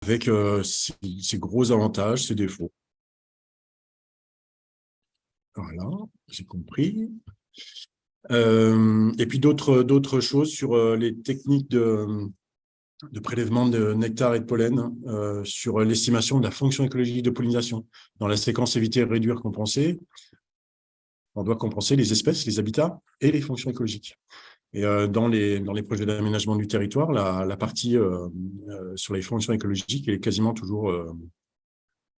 avec ses gros avantages, ses défauts. Voilà, j'ai compris. Et puis d'autres choses sur les techniques de prélèvement de nectar et de pollen, sur l'estimation de la fonction écologique de pollinisation. Dans la séquence éviter, réduire, compenser, on doit compenser les espèces, les habitats et les fonctions écologiques. Et dans les projets d'aménagement du territoire, la partie sur les fonctions écologiques elle est quasiment toujours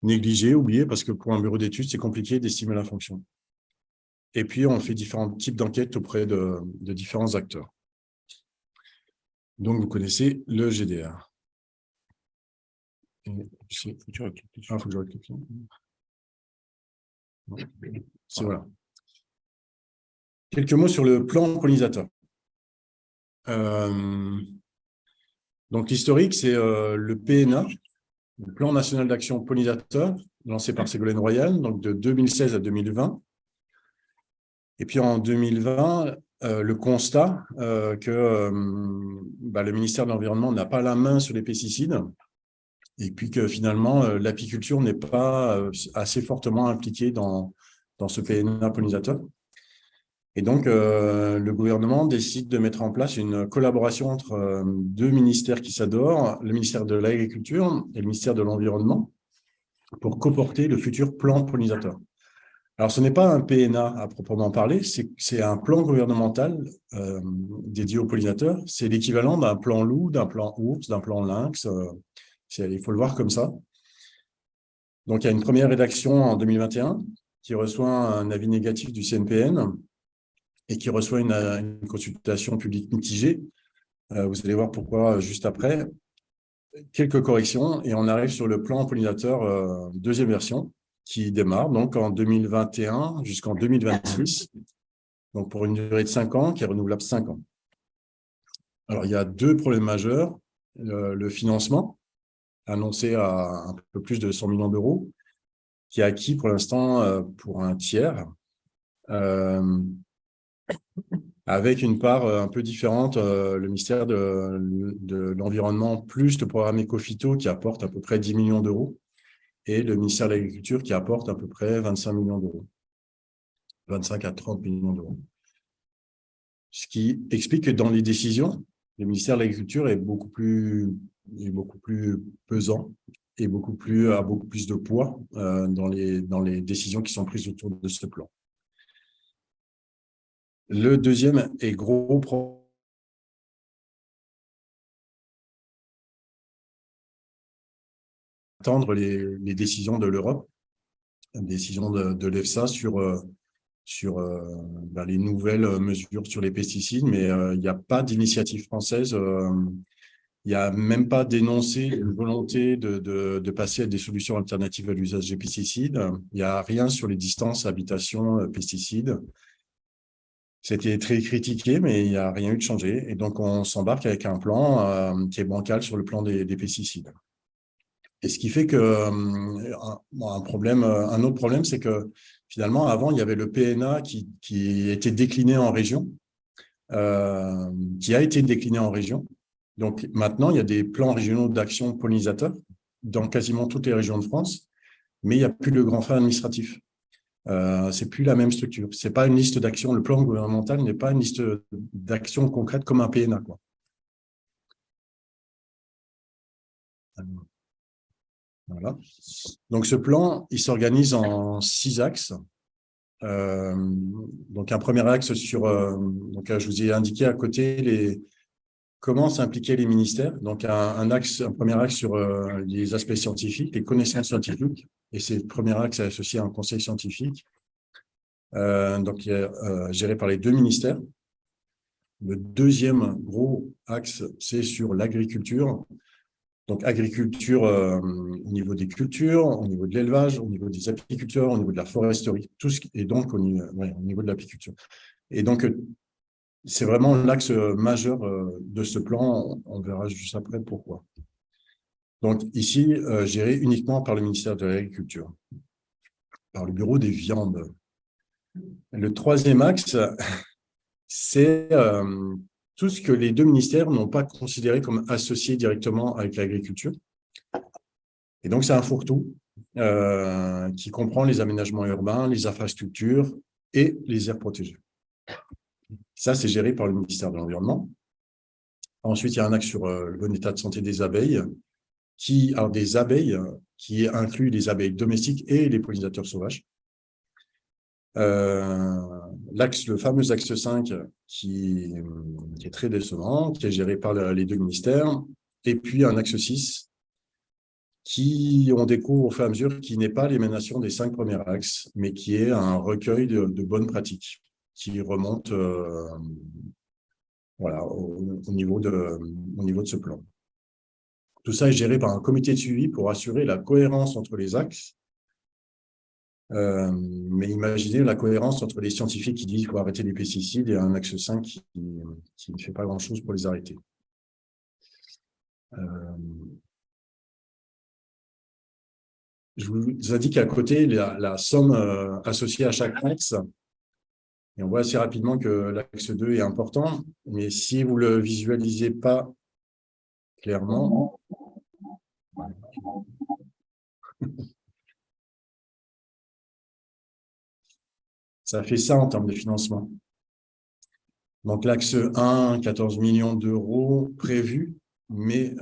négligée, oubliée, parce que pour un bureau d'études, c'est compliqué d'estimer la fonction. Et puis, on fait différents types d'enquêtes auprès de différents acteurs. Donc, vous connaissez le GDR. Il faut que je reclique. C'est voilà. Quelques mots sur le plan pollinisateur. Donc, l'historique, c'est le PNA, le Plan national d'action pollinisateur, lancé par Ségolène Royal, donc de 2016 à 2020. Et puis, en 2020, le constat que le ministère de l'Environnement n'a pas la main sur les pesticides et puis que finalement, l'apiculture n'est pas assez fortement impliquée dans ce PNA pollinisateur. Et donc, le gouvernement décide de mettre en place une collaboration entre deux ministères qui s'adorent, le ministère de l'Agriculture et le ministère de l'Environnement, pour coporter le futur plan pollinisateur. Alors, ce n'est pas un PNA à proprement parler, c'est un plan gouvernemental dédié aux pollinisateurs. C'est l'équivalent d'un plan loup, d'un plan ours, d'un plan lynx. Il faut le voir comme ça. Donc, il y a une première rédaction en 2021 qui reçoit un avis négatif du CNPN et qui reçoit une consultation publique mitigée. Vous allez voir pourquoi juste après. Quelques corrections et on arrive sur le plan pollinisateur deuxième version qui démarre donc en 2021 jusqu'en 2026, donc pour une durée de 5 ans qui est renouvelable 5 ans. Alors, il y a deux problèmes majeurs. Le financement, annoncé à un peu plus de 100 millions d'euros, qui est acquis pour l'instant pour un tiers, avec une part un peu différente, le ministère de l'Environnement plus le programme Éco-Phyto qui apporte à peu près 10 millions d'euros et le ministère de l'Agriculture qui apporte à peu près 25 millions d'euros, 25 à 30 millions d'euros. Ce qui explique que dans les décisions, le ministère de l'Agriculture est beaucoup plus pesant et a beaucoup plus de poids dans les décisions qui sont prises autour de ce plan. Le deuxième et gros problème, attendre les décisions de l'Europe, les décisions de l'EFSA sur les nouvelles mesures sur les pesticides, mais il n'y a pas d'initiative française. Il n'y a même pas d'énoncé une volonté de passer à des solutions alternatives à l'usage des pesticides. Il n'y a rien sur les distances habitation pesticides. C'était très critiqué, mais il n'y a rien eu de changé. Et donc, on s'embarque avec un plan qui est bancal sur le plan des pesticides. Et ce qui fait que un autre problème, c'est que finalement, avant, il y avait le PNA qui était décliné en région, qui a été décliné en région. Donc, maintenant, il y a des plans régionaux d'action pollinisateur dans quasiment toutes les régions de France, mais il n'y a plus de grand frein administratif. C'est plus la même structure. C'est pas une liste d'actions. Le plan gouvernemental n'est pas une liste d'actions concrètes comme un PNA, quoi. Voilà. Donc, ce plan, il s'organise en 6 axes. Donc, un premier axe sur... je vous ai indiqué à côté comment s'impliquer les ministères. Donc, un premier axe sur les aspects scientifiques, les connaissances scientifiques. Et c'est le premier axe associé à un conseil scientifique. Donc, géré par les deux ministères. Le deuxième gros axe, c'est sur l'agriculture. Donc, agriculture au niveau des cultures, au niveau de l'élevage, au niveau des apiculteurs, au niveau de la foresterie, et donc au niveau de l'apiculture. Et donc, c'est vraiment l'axe majeur de ce plan. On verra juste après pourquoi. Donc, ici, géré uniquement par le ministère de l'Agriculture, par le Bureau des viandes. Le troisième axe, c'est tout ce que les deux ministères n'ont pas considéré comme associé directement avec l'agriculture. Et donc, c'est un fourre-tout qui comprend les aménagements urbains, les infrastructures et les aires protégées. Ça, c'est géré par le ministère de l'Environnement. Ensuite, il y a un axe sur le bon état de santé des abeilles, qui inclut les abeilles domestiques et les pollinisateurs sauvages. Le fameux axe 5 qui est très décevant, qui est géré par les deux ministères, et puis un axe 6 qui, on découvre au fur et à mesure, qui n'est pas l'émanation des 5 premiers axes, mais qui est un recueil de bonnes pratiques qui remonte au niveau de ce plan. Tout ça est géré par un comité de suivi pour assurer la cohérence entre les axes. Mais imaginez la cohérence entre les scientifiques qui disent qu'il faut arrêter les pesticides et un axe 5 qui ne fait pas grand-chose pour les arrêter. Je vous indique à côté la somme associée à chaque axe. Et on voit assez rapidement que l'axe 2 est important, mais si vous ne le visualisez pas clairement, ça fait ça en termes de financement. Donc l'axe 1, 14 millions d'euros prévus, mais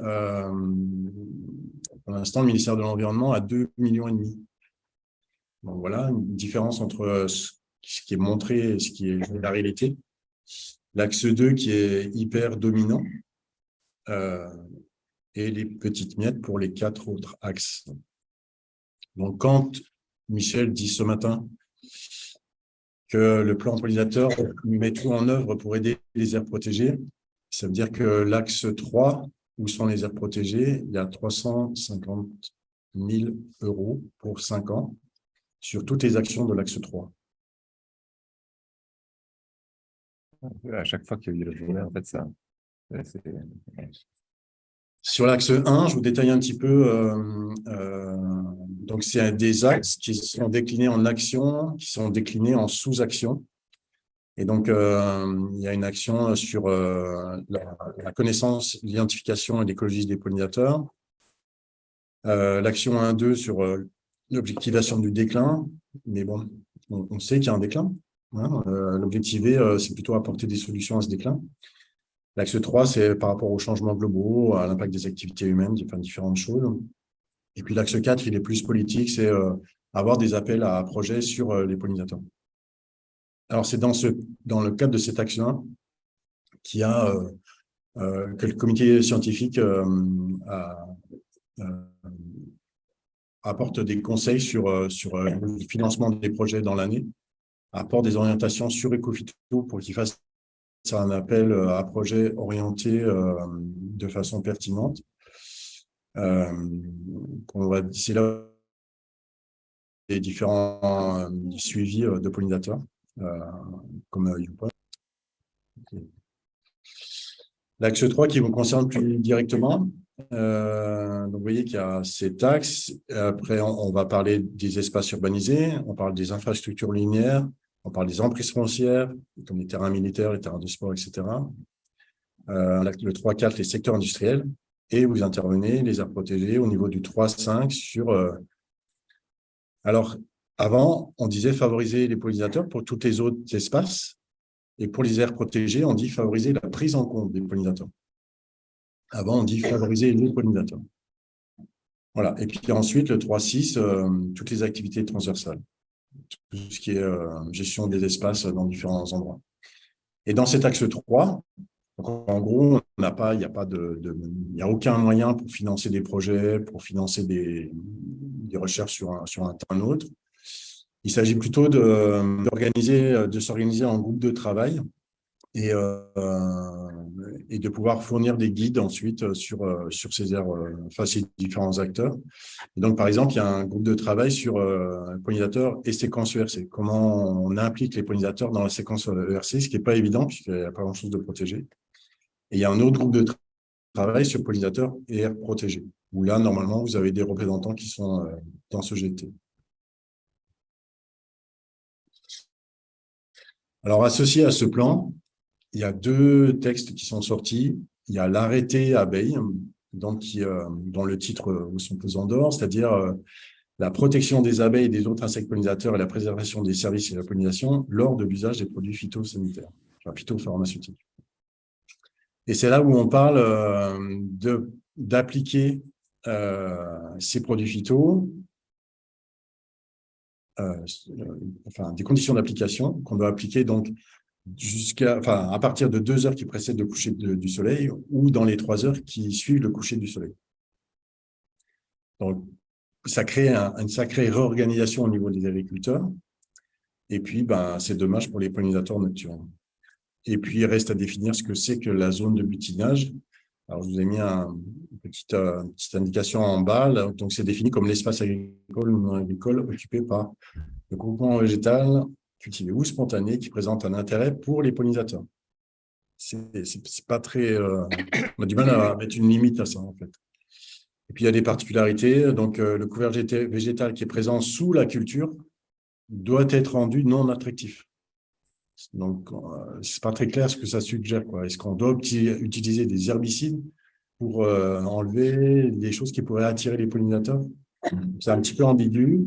pour l'instant, le ministère de l'Environnement a 2,5 millions. Donc voilà, une différence entre ce qui est montré et ce qui est la réalité. L'axe 2 qui est hyper dominant et les petites miettes pour les 4 autres axes. Donc quand Michel dit ce matin que le plan pollinisateur met tout en œuvre pour aider les aires protégées, ça veut dire que l'axe 3, où sont les aires protégées, il y a 350 000 € pour 5 ans sur toutes les actions de l'axe 3. À chaque fois qu'il y a eu le volet, en fait, ça. Sur l'axe 1, je vous détaille un petit peu. Donc, c'est des axes qui sont déclinés en actions, qui sont déclinés en sous-actions. Et donc, il y a une action sur la connaissance, l'identification et l'écologie des pollinisateurs. L'action 1-2 sur l'objectivation du déclin. Mais bon, on sait qu'il y a un déclin. Hein. L'objectiver, c'est plutôt apporter des solutions à ce déclin. L'axe 3, c'est par rapport aux changements globaux, à l'impact des activités humaines, différentes choses. Et puis l'axe 4, il est plus politique, c'est avoir des appels à projets sur les pollinisateurs. Alors, c'est dans le cadre de cet axe 1 qu'il y a que le comité scientifique apporte des conseils sur le financement des projets dans l'année, apporte des orientations sur Ecofito pour qu'il fasse un appel à projets orientés de façon pertinente. C'est là les différents suivis de pollinisateurs, comme YouPol. L'axe 3 qui vous concerne plus directement. Donc, vous voyez qu'il y a cet axe. Après, on va parler des espaces urbanisés, on parle des infrastructures linéaires, on parle des emprises foncières, comme les terrains militaires, les terrains de sport, etc. Le 3-4, les secteurs industriels. Et vous intervenez, les aires protégées, au niveau du 3-5 sur... Alors, avant, on disait favoriser les pollinisateurs pour tous les autres espaces. Et pour les aires protégées, on dit favoriser la prise en compte des pollinisateurs. Avant, on dit favoriser les pollinisateurs. Voilà. Et puis ensuite, le 3-6, toutes les activités transversales. Tout ce qui est gestion des espaces dans différents endroits. Et dans cet axe 3, donc en gros, il n'y a aucun moyen pour financer des projets, pour financer des recherches sur un terrain autre. Il s'agit plutôt de s'organiser en groupe de travail et de pouvoir fournir des guides ensuite sur ces aires, ces différents acteurs. Et donc, par exemple, il y a un groupe de travail sur pollinisateurs et séquences ERC. Comment on implique les pollinisateurs dans la séquence ERC, ce qui n'est pas évident puisqu'il n'y a pas grand-chose de protégé. Et il y a un autre groupe de travail sur pollinisateurs et aires protégées, où là, normalement, vous avez des représentants qui sont dans ce GT. Alors, associé à ce plan, il y a 2 textes qui sont sortis. Il y a l'arrêté abeille, donc dont le titre son pesant d'or, c'est-à-dire la protection des abeilles et des autres insectes pollinisateurs et la préservation des services et de la pollinisation lors de l'usage des produits phytosanitaires, enfin phytopharmaceutiques. Et c'est là où on parle d'appliquer ces produits phyto, enfin des conditions d'application qu'on doit appliquer donc à partir de 2 heures qui précèdent le coucher du soleil ou dans les 3 heures qui suivent le coucher du soleil. Donc, ça crée une sacrée réorganisation au niveau des agriculteurs. Et puis, c'est dommage pour les pollinisateurs nocturnes. Et puis, il reste à définir ce que c'est que la zone de butinage. Alors, je vous ai mis une petite indication en bas. Là. Donc, c'est défini comme l'espace agricole ou non agricole occupé par le groupement végétal cultivé ou spontané qui présente un intérêt pour les pollinisateurs. C'est pas très… on a du mal à mettre une limite à ça, en fait. Et puis, il y a des particularités. Donc, le couvert végétal qui est présent sous la culture doit être rendu non attractif. Donc, c'est pas très clair ce que ça suggère, quoi. Est-ce qu'on doit utiliser des herbicides pour enlever des choses qui pourraient attirer les pollinisateurs? C'est un petit peu ambigu.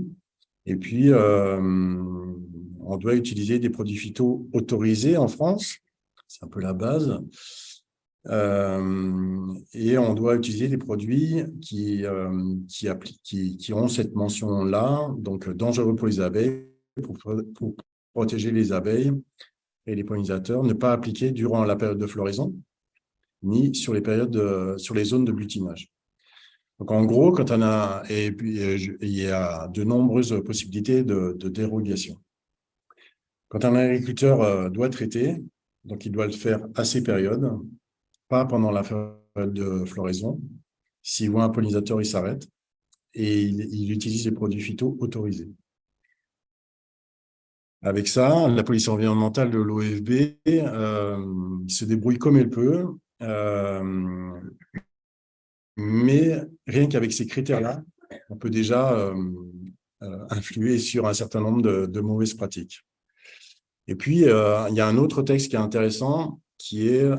Et puis, on doit utiliser des produits phyto autorisés en France. C'est un peu la base. Et on doit utiliser des produits qui ont cette mention-là, donc dangereux pour les abeilles, pour protéger les abeilles et les pollinisateurs, ne pas appliquer durant la période de floraison, ni sur les zones de butinage. Donc, en gros, quand on a, et puis, il y a de nombreuses possibilités de dérogation. Quand un agriculteur doit traiter, donc il doit le faire à ces périodes, pas pendant la période de floraison. S'il voit un pollinisateur, il s'arrête et il utilise les produits phyto autorisés. Avec ça, la police environnementale de l'OFB se débrouille comme elle peut, mais rien qu'avec ces critères-là, on peut déjà influer sur un certain nombre de mauvaises pratiques. Et puis, il y a un autre texte qui est intéressant, qui est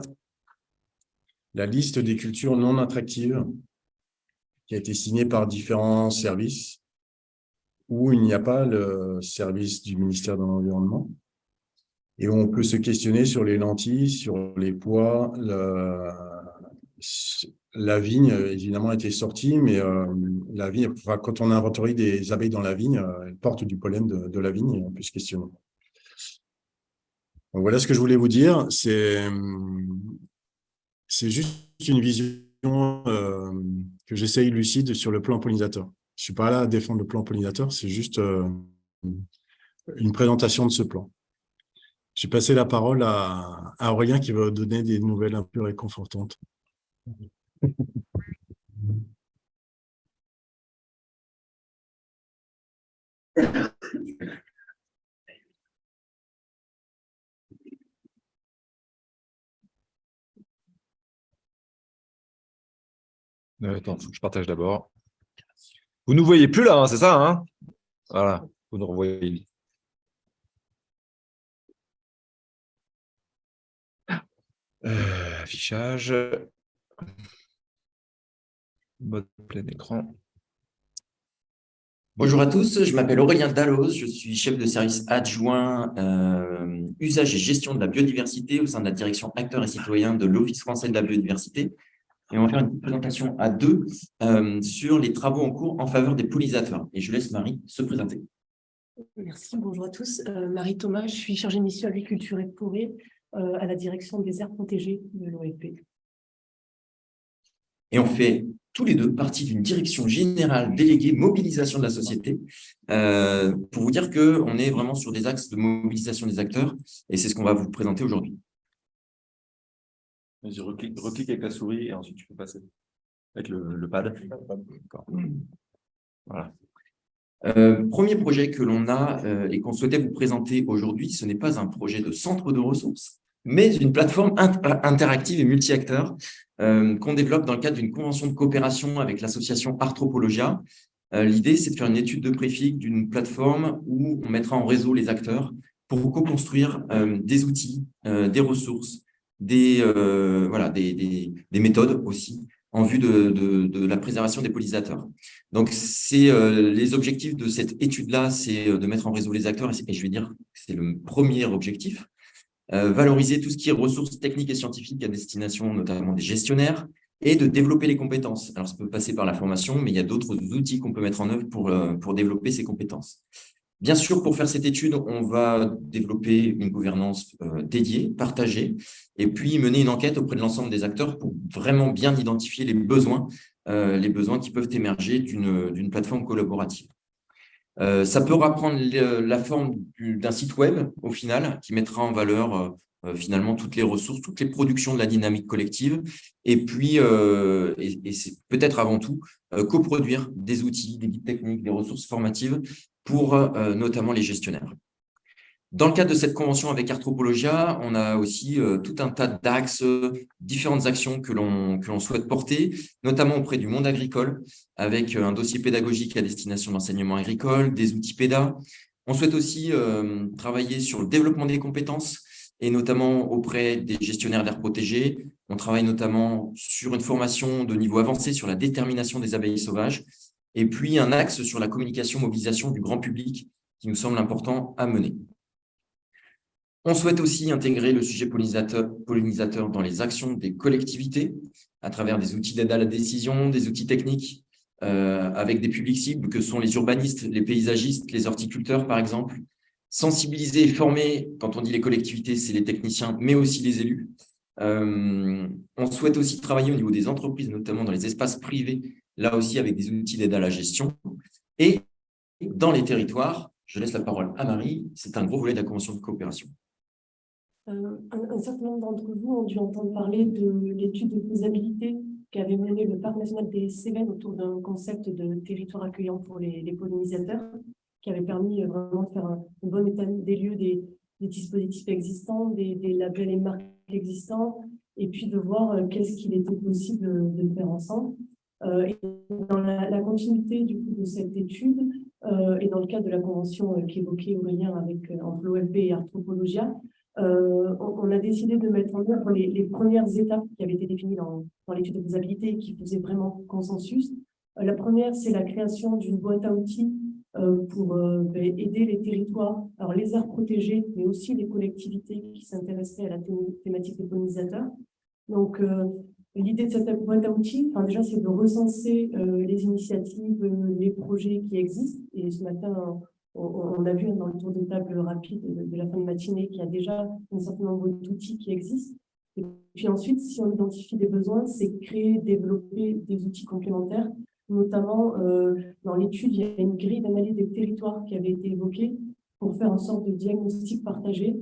la liste des cultures non attractives, qui a été signée par différents services, où il n'y a pas le service du ministère de l'Environnement, et où on peut se questionner sur les lentilles, sur les pois. La vigne, évidemment, a été sortie, mais la vigne, enfin, quand on inventorie des abeilles dans la vigne, elles portent du pollen de la vigne, et on peut se questionner. Donc, voilà ce que je voulais vous dire. C'est juste une vision que j'essaye lucide sur le plan pollinisateur. Je ne suis pas là à défendre le plan pollinisateur, c'est juste une présentation de ce plan. J'ai passé la parole à Aurélien qui va donner des nouvelles un peu réconfortantes. Attends, il faut que je partage d'abord. Vous ne nous voyez plus là, hein, c'est ça, hein? Voilà, vous nous revoyez. Affichage. Mode plein écran. Bonjour à tous, je m'appelle Aurélien Dalloz, je suis chef de service adjoint usage et gestion de la biodiversité au sein de la direction acteurs et citoyens de l'Office français de la biodiversité. Et on va faire une présentation à deux sur les travaux en cours en faveur des pollinisateurs. Et je laisse Marie se présenter. Merci, bonjour à tous. Marie Thomas, je suis chargée de mission agriculture et forêt à la direction des aires protégées de l'OFB. Et on fait tous les deux partie d'une direction générale déléguée mobilisation de la société pour vous dire qu'on est vraiment sur des axes de mobilisation des acteurs et c'est ce qu'on va vous présenter aujourd'hui. Vas-y, reclique avec la souris et ensuite tu peux passer avec le pad. Voilà. Premier projet que l'on a et qu'on souhaitait vous présenter aujourd'hui, ce n'est pas un projet de centre de ressources, mais une plateforme interactive et multi-acteurs qu'on développe dans le cadre d'une convention de coopération avec l'association Arthropologia. L'idée, c'est de faire une étude de préfigue d'une plateforme où on mettra en réseau les acteurs pour co-construire des outils, des ressources, des méthodes aussi en vue de la préservation des pollinisateurs. Donc, les objectifs de cette étude-là, c'est de mettre en réseau les acteurs, et je vais dire que c'est le premier objectif. Valoriser tout ce qui est ressources techniques et scientifiques à destination notamment des gestionnaires et de développer les compétences. Alors, ça peut passer par la formation, mais il y a d'autres outils qu'on peut mettre en œuvre pour développer ces compétences. Bien sûr, pour faire cette étude, on va développer une gouvernance dédiée, partagée, et puis mener une enquête auprès de l'ensemble des acteurs pour vraiment bien identifier les besoins qui peuvent émerger d'une plateforme collaborative. Ça peut reprendre la forme d'un site web, au final, qui mettra en valeur finalement toutes les ressources, toutes les productions de la dynamique collective, et puis, et c'est peut-être avant tout, coproduire des outils, des guides techniques, des ressources formatives pour notamment les gestionnaires. Dans le cadre de cette convention avec Arthropologia, on a aussi tout un tas d'axes, différentes actions que l'on souhaite porter, notamment auprès du monde agricole, avec un dossier pédagogique à destination de l'enseignement agricole, des outils PEDA. On souhaite aussi travailler sur le développement des compétences, et notamment auprès des gestionnaires d'aires protégées. On travaille notamment sur une formation de niveau avancé sur la détermination des abeilles sauvages, et puis un axe sur la communication-mobilisation du grand public qui nous semble important à mener. On souhaite aussi intégrer le sujet pollinisateur dans les actions des collectivités à travers des outils d'aide à la décision, des outils techniques avec des publics cibles que sont les urbanistes, les paysagistes, les horticulteurs par exemple. Sensibiliser et former, quand on dit les collectivités, c'est les techniciens, mais aussi les élus. On souhaite aussi travailler au niveau des entreprises, notamment dans les espaces privés, là aussi avec des outils d'aide à la gestion. Et dans les territoires, je laisse la parole à Marie, c'est un gros volet de la convention de coopération. Un certain nombre d'entre vous ont dû entendre parler de l'étude de faisabilité qu'avait menée le Parc national des Cévennes autour d'un concept de territoire accueillant pour les pollinisateurs, qui avait permis vraiment de faire un bon état des lieux des dispositifs existants, des labels et marques existants, et puis de voir qu'est-ce qu'il était possible de faire ensemble. Et dans la continuité du coup de cette étude, et dans le cadre de la convention qu'évoquait Aurélien entre l'OFB et Arthropologia, on a décidé de mettre en œuvre les premières étapes qui avaient été définies dans l'étude de faisabilité et qui faisaient vraiment consensus. La première, c'est la création d'une boîte à outils pour aider les territoires, alors les aires protégées, mais aussi les collectivités qui s'intéressaient à la thématique des pollinisateurs. Donc, l'idée de cette boîte à outils, déjà, c'est de recenser les initiatives, les projets qui existent. Et ce matin, on a vu dans le tour de table rapide de la fin de matinée qu'il y a déjà un certain nombre d'outils qui existent. Et puis ensuite, si on identifie des besoins, c'est créer, développer des outils complémentaires. Notamment, dans l'étude, il y a une grille d'analyse des territoires qui avait été évoquée pour faire en sorte de diagnostic partagé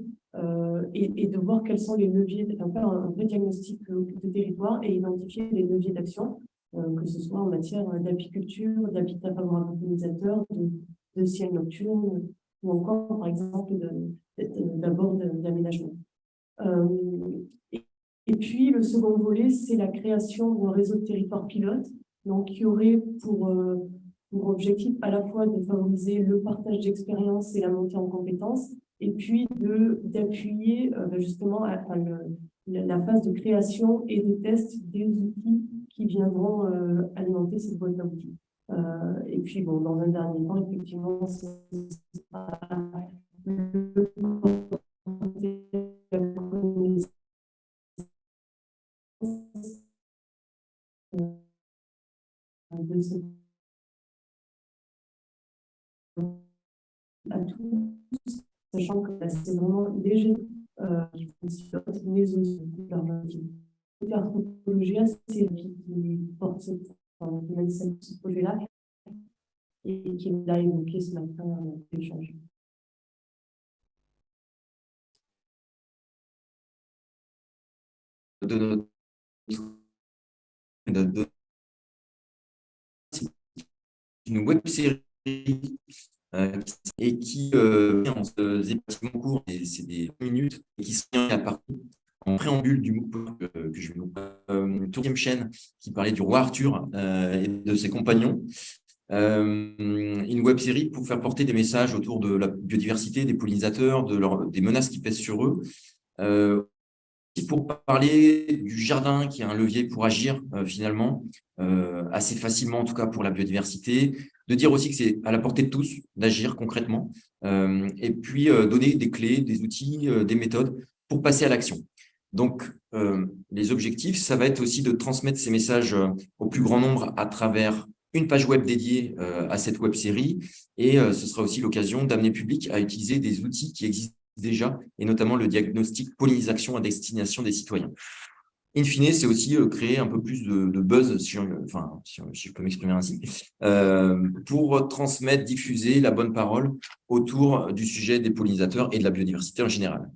et de voir quels sont les leviers, faire un vrai diagnostic de territoire et identifier les leviers d'action, que ce soit en matière d'apiculture, d'habitat favorable aux pollinisateurs, de ciel nocturne ou encore, par exemple, d'abord d'aménagement. Et puis, le second volet, c'est la création d'un réseau de territoires pilote, donc qui aurait pour objectif à la fois de favoriser le partage d'expériences et la montée en compétences, et puis d'appuyer justement la phase de création et de test des outils qui viendront alimenter cette boîte d'outils. Et puis, bon, dans un dernier temps, effectivement, à tous, sachant que c'est vraiment léger qui fonctionne, mais aussi leur Arthropologia, c'est qui porte ce projet-là et qui l'a évoqué ce matin dans l'échange. Une web-série et qui en court, c'est des minutes et qui se tient à partir en préambule du MOOC que je vais vous tournième chaîne qui parlait du roi Arthur et de ses compagnons. Une web-série pour faire porter des messages autour de la biodiversité, des pollinisateurs, des menaces qui pèsent sur eux, pour parler du jardin, qui est un levier pour agir finalement, assez facilement en tout cas pour la biodiversité, de dire aussi que c'est à la portée de tous d'agir concrètement, et puis donner des clés, des outils, des méthodes pour passer à l'action. Donc, les objectifs, ça va être aussi de transmettre ces messages au plus grand nombre à travers une page web dédiée à cette web-série, et ce sera aussi l'occasion d'amener le public à utiliser des outils qui existent déjà, et notamment le diagnostic pollinisation à destination des citoyens. In fine, c'est aussi créer un peu plus de buzz, si je peux m'exprimer ainsi, pour transmettre, diffuser la bonne parole autour du sujet des pollinisateurs et de la biodiversité en général.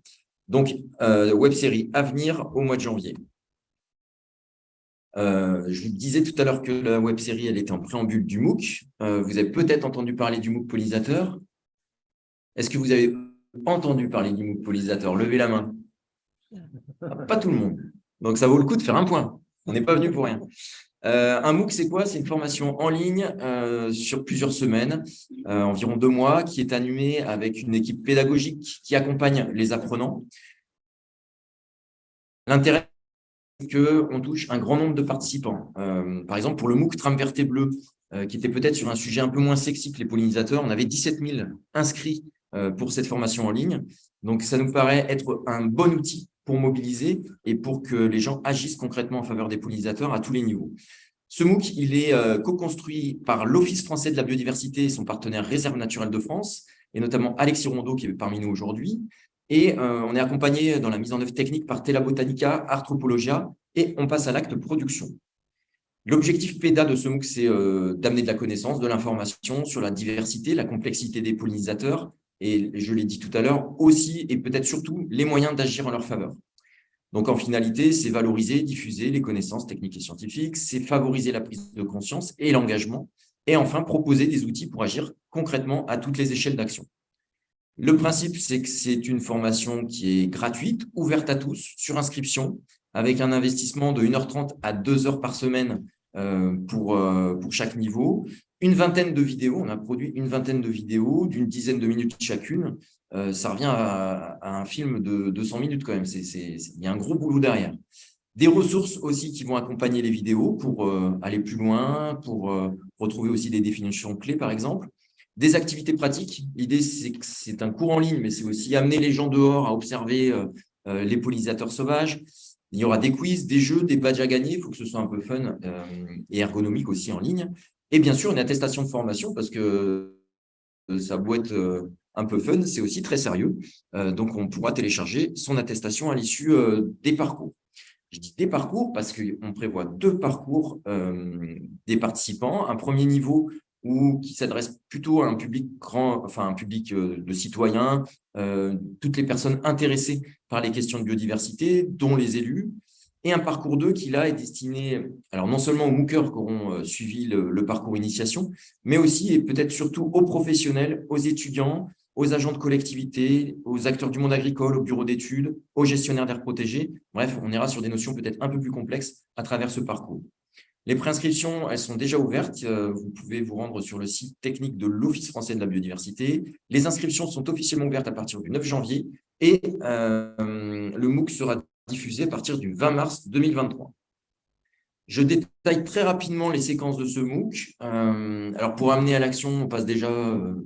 Donc, web-série à venir au mois de janvier. Je vous disais tout à l'heure que la web-série, elle était en préambule du MOOC. Vous avez peut-être entendu parler du MOOC pollinisateur. Est-ce que vous avez entendu parler du MOOC pollinisateur? Levez la main. Pas tout le monde. Donc, ça vaut le coup de faire un point. On n'est pas venu pour rien. Un MOOC, c'est quoi? C'est une formation en ligne sur plusieurs semaines, environ 2 mois, qui est animée avec une équipe pédagogique qui accompagne les apprenants. L'intérêt, c'est qu'on touche un grand nombre de participants. Par exemple, pour le MOOC Trame verte et bleue, qui était peut-être sur un sujet un peu moins sexy que les pollinisateurs, on avait 17 000 inscrits pour cette formation en ligne. Donc, ça nous paraît être un bon outil pour mobiliser et pour que les gens agissent concrètement en faveur des pollinisateurs à tous les niveaux. Ce MOOC, il est co-construit par l'Office français de la biodiversité et son partenaire Réserve naturelle de France, et notamment Alexis Rondeau, qui est parmi nous aujourd'hui. Et on est accompagné dans la mise en œuvre technique par Tela Botanica, Arthropologia, et on passe à l'acte production. L'objectif PEDA de ce MOOC, c'est d'amener de la connaissance, de l'information sur la diversité, la complexité des pollinisateurs, et je l'ai dit tout à l'heure, aussi et peut-être surtout les moyens d'agir en leur faveur. Donc, en finalité, c'est valoriser, diffuser les connaissances techniques et scientifiques, c'est favoriser la prise de conscience et l'engagement, et enfin, proposer des outils pour agir concrètement à toutes les échelles d'action. Le principe, c'est que c'est une formation qui est gratuite, ouverte à tous, sur inscription, avec un investissement de 1h30 à 2h par semaine pour chaque niveau. Une vingtaine de vidéos, on a produit une vingtaine de vidéos d'une dizaine de minutes chacune. Ça revient à un film de 200 minutes quand même. Il y a un gros boulot derrière. Des ressources aussi qui vont accompagner les vidéos pour aller plus loin, pour retrouver aussi des définitions clés, par exemple. Des activités pratiques. L'idée, c'est que c'est un cours en ligne, mais c'est aussi amener les gens dehors à observer les pollinisateurs sauvages. Il y aura des quiz, des jeux, des badges à gagner. Il faut que ce soit un peu fun et ergonomique aussi en ligne. Et bien sûr, une attestation de formation, parce que ça doit être un peu fun, c'est aussi très sérieux. Donc, on pourra télécharger son attestation à l'issue des parcours. Je dis des parcours parce qu'on prévoit 2 parcours des participants. Un premier niveau qui s'adresse plutôt à un public grand, enfin un public de citoyens, toutes les personnes intéressées par les questions de biodiversité, dont les élus. Et un parcours 2 qui, là, est destiné, alors non seulement aux MOOCers qui auront suivi le parcours initiation, mais aussi et peut-être surtout aux professionnels, aux étudiants, aux agents de collectivité, aux acteurs du monde agricole, aux bureaux d'études, aux gestionnaires d'aires protégées. Bref, on ira sur des notions peut-être un peu plus complexes à travers ce parcours. Les préinscriptions, elles sont déjà ouvertes. Vous pouvez vous rendre sur le site technique de l'Office français de la biodiversité. Les inscriptions sont officiellement ouvertes à partir du 9 janvier et le MOOC sera diffusé à partir du 20 mars 2023. Je détaille très rapidement les séquences de ce MOOC. Alors, pour amener à l'action, on passe déjà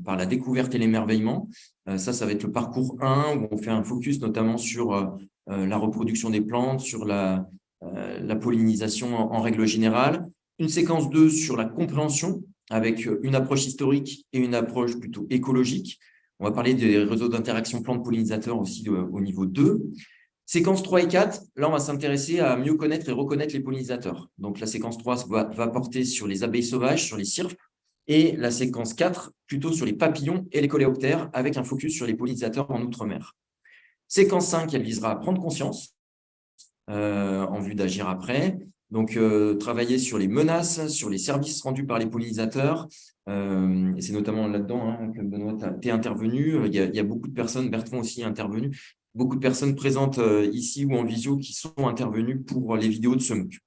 par la découverte et l'émerveillement. Ça va être le parcours 1, où on fait un focus notamment sur la reproduction des plantes, sur la pollinisation en règle générale. Une séquence 2 sur la compréhension, avec une approche historique et une approche plutôt écologique. On va parler des réseaux d'interaction plantes-pollinisateurs aussi au niveau 2. Séquence 3 et 4, là, on va s'intéresser à mieux connaître et reconnaître les pollinisateurs. Donc, la séquence 3 va porter sur les abeilles sauvages, sur les cirques, et la séquence 4, plutôt sur les papillons et les coléoptères, avec un focus sur les pollinisateurs en outre-mer. Séquence 5, elle visera à prendre conscience en vue d'agir après. Donc, travailler sur les menaces, sur les services rendus par les pollinisateurs. Et c'est notamment là-dedans que Benoît, tu es intervenu. Il y a beaucoup de personnes, Bertrand aussi est intervenu, beaucoup de personnes présentes ici ou en visio qui sont intervenues pour les vidéos de ce MOOC.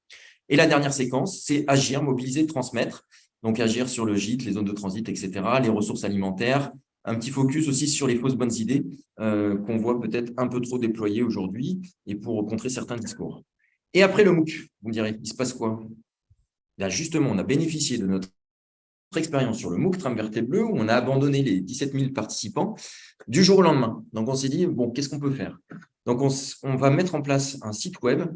Et la dernière séquence, c'est agir, mobiliser, transmettre. Donc, agir sur le gîte, les zones de transit, etc., les ressources alimentaires, un petit focus aussi sur les fausses bonnes idées qu'on voit peut-être un peu trop déployées aujourd'hui et pour contrer certains discours. Et après le MOOC, vous me direz, il se passe quoi? Là, justement, on a bénéficié de notre expérience sur le MOOC Trame verte et bleue où on a abandonné les 17 000 participants du jour au lendemain. Donc, on s'est dit, bon, qu'est-ce qu'on peut faire? Donc, on va mettre en place un site web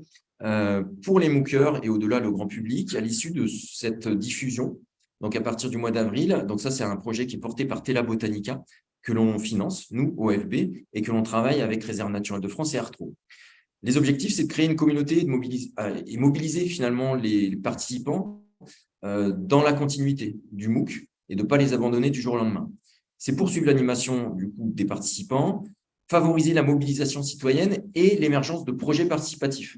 pour les MOOCeurs et au-delà le grand public à l'issue de cette diffusion. Donc, à partir du mois d'avril, donc ça, c'est un projet qui est porté par Tela Botanica que l'on finance, nous, OFB, et que l'on travaille avec Réserve naturelle de France et Artro. Les objectifs, c'est de créer une communauté et mobiliser finalement les participants dans la continuité du MOOC et de ne pas les abandonner du jour au lendemain. C'est poursuivre l'animation du coup des participants, favoriser la mobilisation citoyenne et l'émergence de projets participatifs.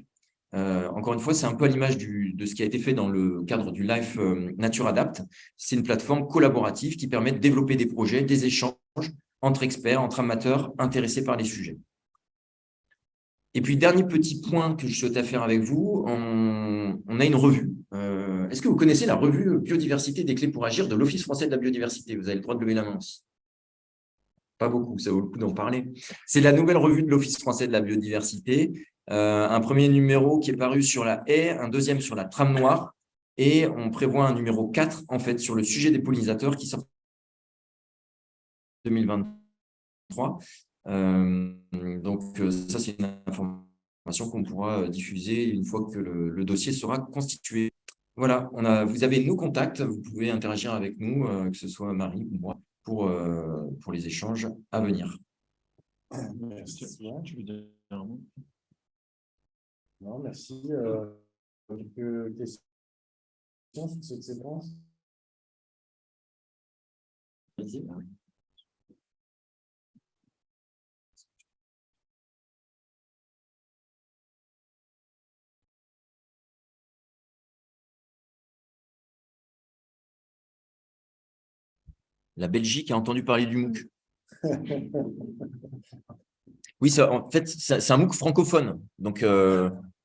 Encore une fois, c'est un peu à l'image de ce qui a été fait dans le cadre du Life Nature Adapt. C'est une plateforme collaborative qui permet de développer des projets, des échanges entre experts, entre amateurs intéressés par les sujets. Et puis, dernier petit point que je souhaitais faire avec vous, on a une revue. Est-ce que vous connaissez la revue Biodiversité des clés pour agir de l'Office français de la biodiversité? Vous avez le droit de lever la main aussi. Pas beaucoup, ça vaut le coup d'en parler. C'est la nouvelle revue de l'Office français de la biodiversité. Un premier numéro qui est paru sur la haie, un deuxième sur la trame noire, et on prévoit un numéro 4 en fait sur le sujet des pollinisateurs qui sort en 2023. Donc ça, c'est une information qu'on pourra diffuser une fois que le dossier sera constitué. Voilà, vous avez nos contacts, vous pouvez interagir avec nous, que ce soit Marie ou moi, pour les échanges à venir. Merci. Tu veux dire un mot? Non, merci. Quelques questions sur cette séquence? La Belgique a entendu parler du MOOC. Oui, en fait, c'est un MOOC francophone. Donc,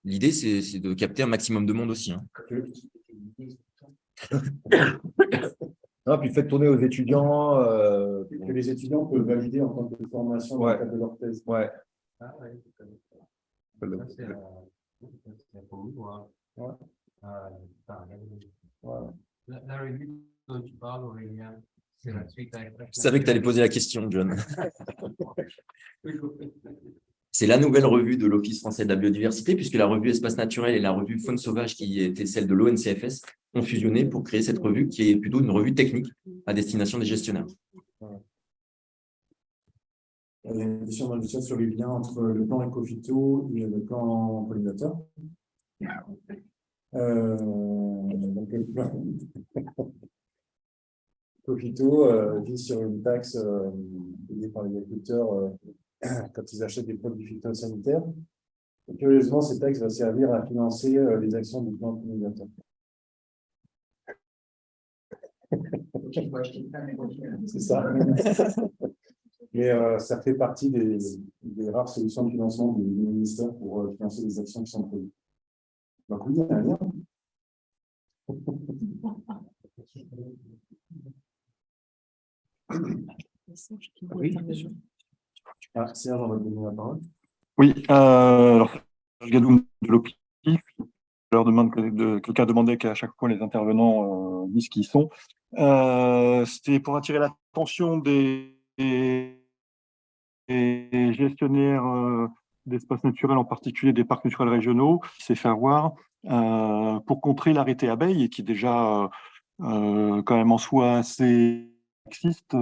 l'idée, c'est de capter un maximum de monde aussi. Hein. Non, puis faites tourner aux étudiants. Que les étudiants peuvent valider en tant que formation dans le cadre de leur thèse. Ouais. Ah ouais, Voilà. La revue dont tu parles, Aurélien, c'est la suite à... Je savais que tu allais poser la question, John. C'est la nouvelle revue de l'Office français de la biodiversité, puisque la revue Espace naturel et la revue Faune sauvage, qui était celle de l'ONCFS, ont fusionné pour créer cette revue, qui est plutôt une revue technique à destination des gestionnaires. Il y a une question dans le chat sur les liens entre le plan éco-phyto et le plan pollinateur. Donc, le plan éco-phyto vise sur une taxe payée par les agriculteurs quand ils achètent des produits phytosanitaires. Et curieusement, cette taxe va servir à financer les actions du plan pollinateur. C'est ça. Mais ça fait partie des rares solutions de financement du ministère pour financer les actions qui sont prévues. Donc oui, il y a un lien. Ah, Serge, on va te donner la parole. Oui, alors, Serge Gadoum de l'OPIF, quelqu'un demandait qu'à chaque fois les intervenants disent qui ils sont. C'était pour attirer l'attention des gestionnaires d'espaces naturels, en particulier des parcs naturels régionaux, c'est faire voir, pour contrer l'arrêté abeille, qui est déjà quand même en soi assez sexiste.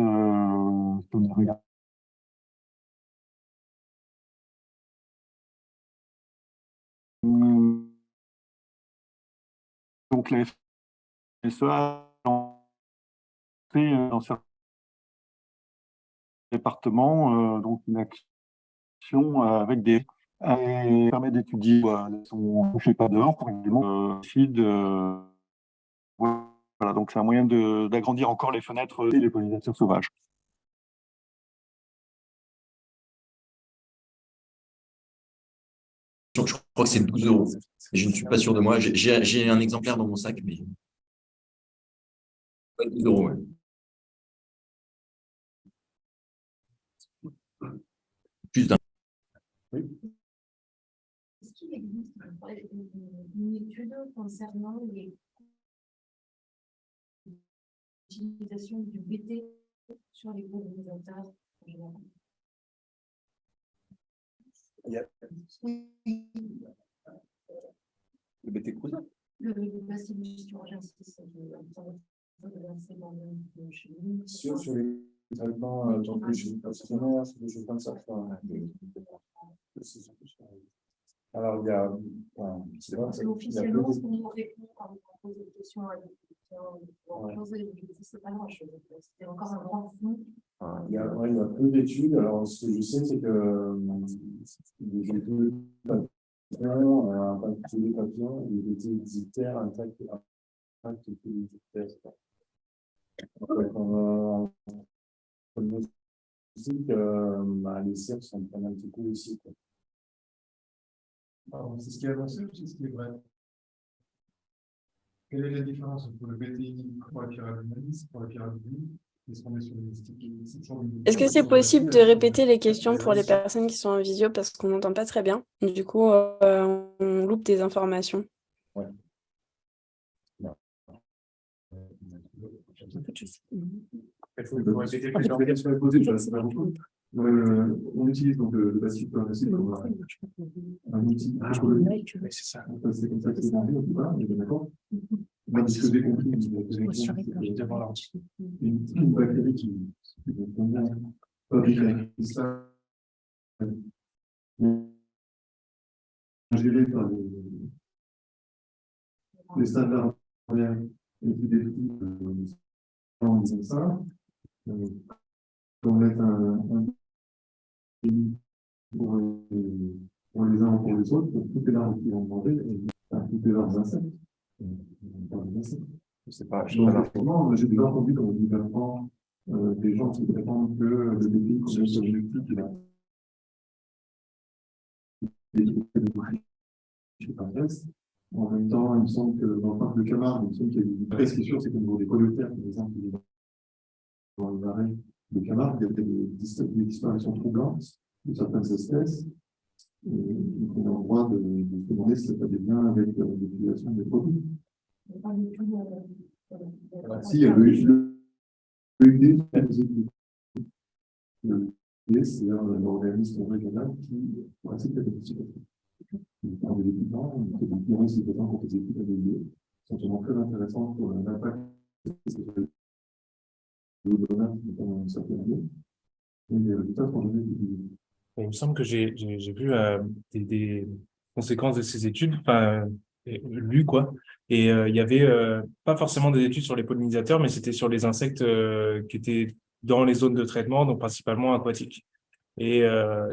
Donc les FSEA dans certains départements, donc une action avec des permet d'étudier son touché pas dehors pour évidemment voilà, donc c'est un moyen d'agrandir encore les fenêtres et les pollinisateurs sauvages. Je crois que c'est 12 €. Je ne suis pas sûr de moi. J'ai un exemplaire dans mon sac, mais 12 €. Ouais. Juste un Est-ce qu'il existe une étude concernant l'utilisation du BT sur les pollinisateurs en général? Le BT cousin. Le bacillus thuringiensis, Sur les traitements professionnels, sur des choses comme ça. Alors, il y a. C'est vrai, parce qu'officiellement, ce qu'on répond quand on pose des questions à c'est pas grand-chose. C'est encore un grand flou. Il y a peu d'études. Alors, ce que je sais, c'est que les études papillons, impact des papillons, les études dictaires, impact des dictaires. On aussi que les cerfs sont prennent un petit peu aussi. C'est ce qui est avancé ou c'est ce qui est vrai? Quelle est la différence entre le BTI pour la pyramide, pour la pyramide? Est-ce qu'on est sur des Est-ce que c'est possible de répéter les questions pour les personnes qui sont en visio parce qu'on n'entend pas très bien? Du coup, on loupe des informations. Ouais. On utilise donc le bacillus thuringiensis comme un outil psychologique. C'est ça. C'est comme ça que c'est vendu, en tout cas, on est d'accord. Mais ce que j'ai compris, une bactérie qui fabrique un cristal géré par les standards et puis des trucs en disant ça. On met un pour les uns ou pour les autres, pour toutes les larves qui vont manger, et toutes les leurs insectes. C'est pas. Donc, j'ai déjà entendu dans le gouvernement des gens qui prétendent que le défi comme objectif, il a en même temps, il me semble que dans le parc de Camargue, il me semble qu'il y a une prescription, c'est qu'au niveau des coléoptères, par exemple, dans le marais de Camargue, il y a des disparitions troublantes de certaines espèces. Et on a le droit de se demander si ça n'a pas des liens avec l'utilisation des produits. Si, il y a l'EUD, c'est l'organisme régional qui pratique la participation. On parle des équipements, on fait des théories sur contre les équipements de l'EUD, sont vraiment très intéressants pour l'impact de l'eau, notamment une certaine année. Et les résultats sont jamais publiés. Il me semble que j'ai vu des conséquences de ces études, lu quoi. Et il y avait pas forcément des études sur les pollinisateurs, mais c'était sur les insectes qui étaient dans les zones de traitement, donc principalement aquatiques. Et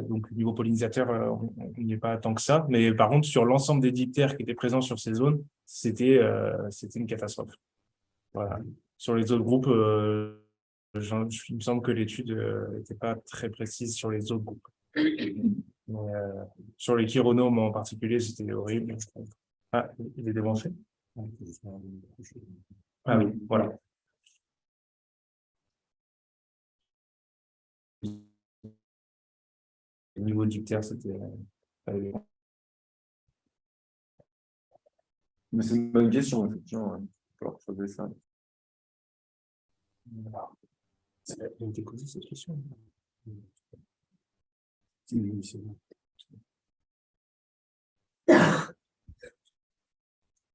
donc niveau pollinisateur, on n'y est pas tant que ça. Mais par contre, sur l'ensemble des diptères qui étaient présents sur ces zones, c'était une catastrophe. Voilà. Sur les autres groupes, il me semble que l'étude n'était pas très précise sur les autres groupes. Mais, sur les chironomes en particulier, c'était horrible. Ah, il est débranché. Ah oui, voilà. Au niveau diptère, c'était Mais c'est une bonne question, effectivement. Il va falloir poser ça. Elle a été posée cette question.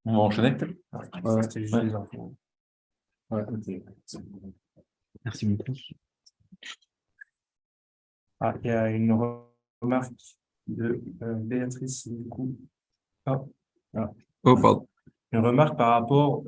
On va enchaîner. Ouais, c'était juste des infos. Ouais. Merci beaucoup. Ah, il y a une remarque de Béatrice, du coup. Oh, voilà. Oh, pardon. Une remarque par rapport.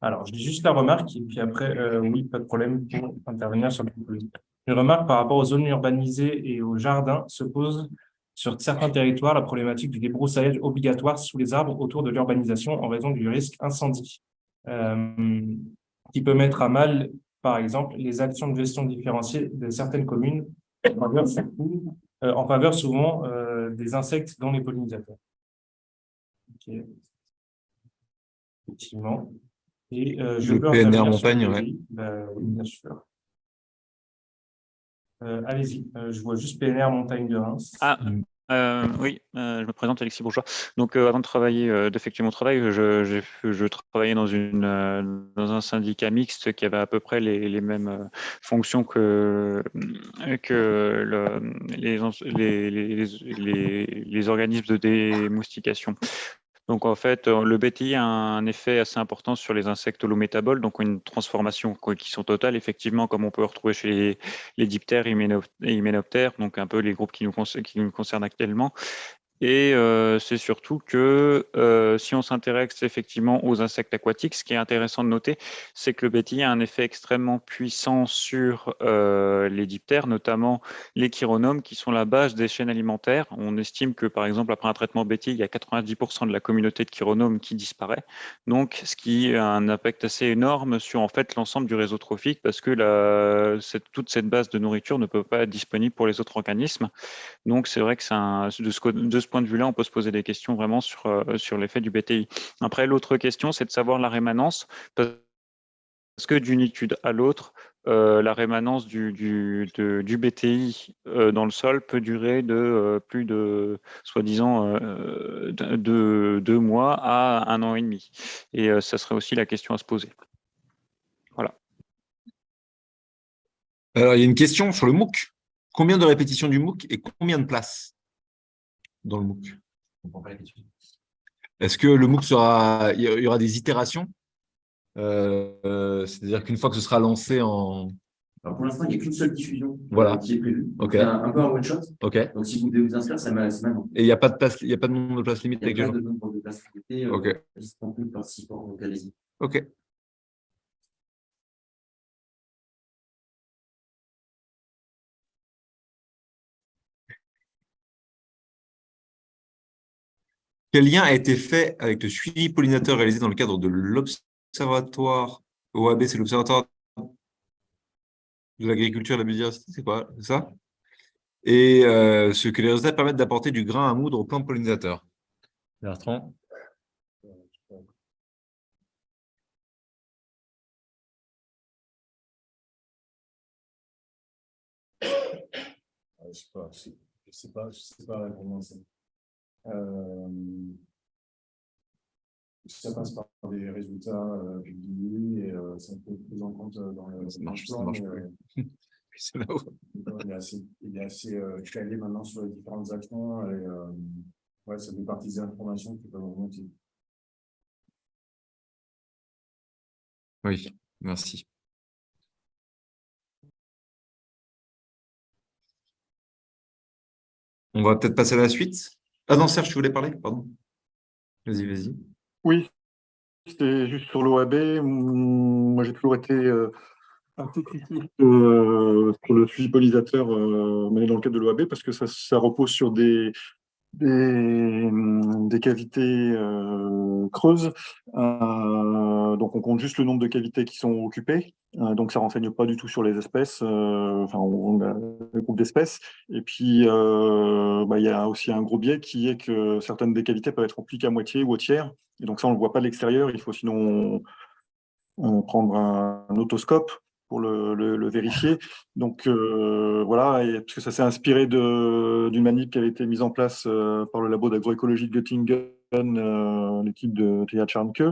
Alors, je dis juste la remarque, et puis après, oui, pas de problème pour intervenir sur le proposition. Une remarque par rapport aux zones urbanisées et aux jardins se pose sur certains territoires la problématique du débroussaillage obligatoire sous les arbres autour de l'urbanisation en raison du risque incendie, qui peut mettre à mal, par exemple, les actions de gestion différenciée de certaines communes en faveur souvent des insectes dans les pollinisateurs. Okay. Effectivement. Et je le peux PNR intervenir montagne, sur le ouais. PJ. Oui, bien sûr. Allez-y, je vois juste PNR Montagne de Reims. Ah, oui, je me présente Alexis Bourgeois. Donc, avant de travailler, d'effectuer mon travail, je travaillais dans un syndicat mixte qui avait à peu près les mêmes fonctions que les organismes de démoustication. Donc, en fait, le BTI a un effet assez important sur les insectes holométaboles, donc une transformation qui sont totales, effectivement, comme on peut retrouver chez les diptères et hyménoptères, donc un peu les groupes qui nous concernent actuellement. Et c'est surtout que si on s'intéresse effectivement aux insectes aquatiques, ce qui est intéressant de noter, c'est que le BTI a un effet extrêmement puissant sur les diptères, notamment les chironomes, qui sont la base des chaînes alimentaires. On estime que, par exemple, après un traitement BTI, il y a 90% de la communauté de chironomes qui disparaît. Donc, ce qui a un impact assez énorme sur en fait l'ensemble du réseau trophique, parce que toute cette base de nourriture ne peut pas être disponible pour les autres organismes. Donc, c'est vrai que de ce point de vue-là, on peut se poser des questions vraiment sur l'effet du BTI. Après, l'autre question, c'est de savoir la rémanence, parce que d'une étude à l'autre, la rémanence du BTI dans le sol peut durer de plus de, soi-disant, de 2 mois à 1 an et demi. Et ça serait aussi la question à se poser. Voilà. Alors, il y a une question sur le MOOC. Combien de répétitions du MOOC et combien de places dans le MOOC? Est-ce que le MOOC il y aura des itérations? C'est-à-dire qu'une fois que ce sera lancé en... Alors pour l'instant, il n'y a qu'une seule diffusion Voilà. qui est prévue. Ok. C'est un peu un one-shot. Ok. Donc si vous devez vous inscrire, c'est maintenant. Et il n'y a pas de place, il n'y a pas de nombre de places limite Il n'y a pas avec de nombre de places limitées. Ok. Disponibles participants, donc allez-y. Ok. Quel lien a été fait avec le suivi pollinateur réalisé dans le cadre de l'observatoire OAB, c'est l'observatoire de l'agriculture et de la biodiversité, c'est quoi? C'est ça? Et ce que les résultats permettent d'apporter du grain à moudre aux plantes pollinisateurs. Bertrand? Je sais pas comment c'est. Ça passe par des résultats publiés et ça peut être pris en compte dans le plan, marche plus. C'est là où... il est assez calé maintenant sur les différentes actions et ouais, ça fait partie des informations qui peuvent remonter. Oui, merci. On va peut-être passer à la suite. Ah non, Serge, tu voulais parler? Pardon. Vas-y. Oui, c'était juste sur l'OAB. Moi, j'ai toujours été assez critique sur le suivi pollinisateur mené dans le cadre de l'OAB parce que ça repose sur des cavités creuses. Donc, on compte juste le nombre de cavités qui sont occupées. Donc, ça ne renseigne pas du tout sur les espèces, enfin, on a le groupe d'espèces. Et puis, il y a aussi un gros biais qui est que certaines des cavités peuvent être remplies qu'à moitié ou au tiers. Et donc, ça, on ne le voit pas de l'extérieur. Il faut sinon prendre un otoscope pour le vérifier. Donc voilà, et parce que ça s'est inspiré d'une manip qui avait été mise en place par le labo d'agroécologie de Göttingen, l'équipe de Thea Charnke,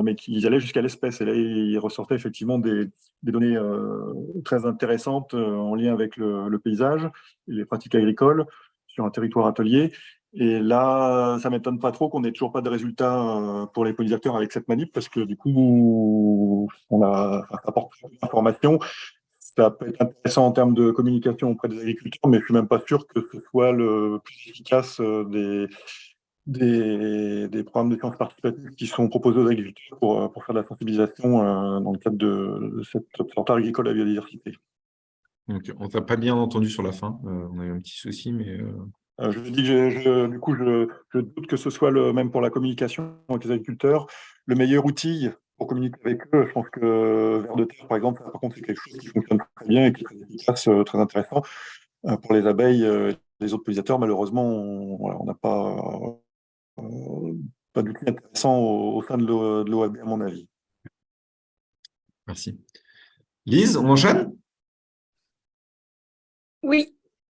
mais qui allait jusqu'à l'espèce. Et là, il ressortait effectivement des données très intéressantes en lien avec le paysage et les pratiques agricoles sur un territoire atelier. Et là, ça ne m'étonne pas trop qu'on n'ait toujours pas de résultats pour les pollinisateurs avec cette manip, parce que du coup, ça apporte d'informations. Ça peut être intéressant en termes de communication auprès des agriculteurs, mais je ne suis même pas sûr que ce soit le plus efficace des programmes de sciences participatives qui sont proposés aux agriculteurs pour faire de la sensibilisation dans le cadre de cet observatoire agricole à la biodiversité. Donc, on ne t'a pas bien entendu sur la fin. On a eu un petit souci, mais... Je dis que du coup, je doute que ce soit même pour la communication avec les agriculteurs, le meilleur outil pour communiquer avec eux. Je pense que Vers de terre, par exemple, par contre, c'est quelque chose qui fonctionne très bien et qui est très efficace, très intéressant. Pour les abeilles, les autres pollinisateurs, malheureusement, on n'a pas d'outil intéressant au sein de l'OAB, à mon avis. Merci. Lise, on enchaîne? Oui,